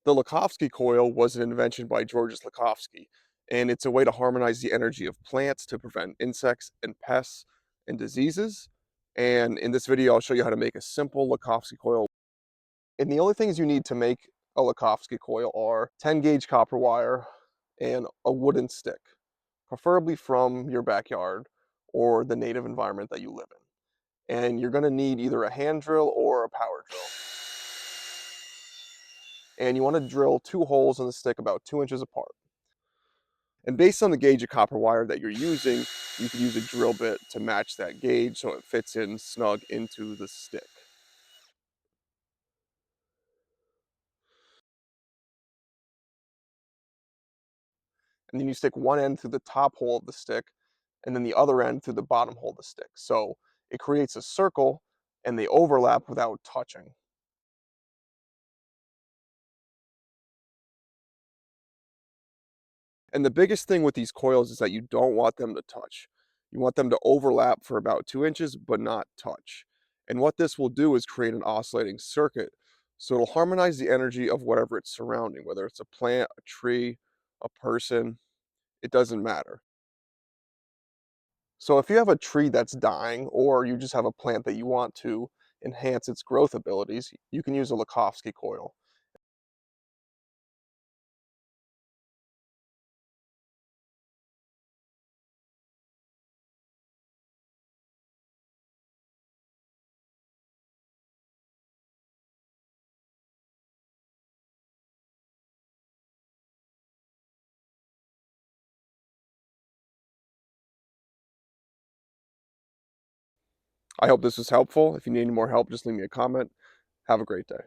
The Lakhovsky coil was an invention by Georges Lakhovsky, and it's a way to harmonize the energy of plants to prevent insects and pests and diseases. And in this video, I'll show you how to make a simple Lakhovsky coil. And the only things you need to make a Lakhovsky coil are 10 gauge copper wire and a wooden stick, preferably from your backyard or the native environment that you live in. And you're going to need either a hand drill or a power drill. And you want to drill 2 holes in the stick about 2 inches apart. And based on the gauge of copper wire that you're using, you can use a drill bit to match that gauge so it fits in snug into the stick. And then you stick one end through the top hole of the stick and then the other end through the bottom hole of the stick. So it creates a circle and they overlap without touching. And the biggest thing with these coils is that you don't want them to touch. You want them to overlap for about 2 inches, but not touch. And what this will do is create an oscillating circuit. So it'll harmonize the energy of whatever it's surrounding, whether it's a plant, a tree, a person, it doesn't matter. So if you have a tree that's dying, or you just have a plant that you want to enhance its growth abilities, you can use a Lakhovsky coil. I hope this was helpful. If you need any more help, just leave me a comment. Have a great day.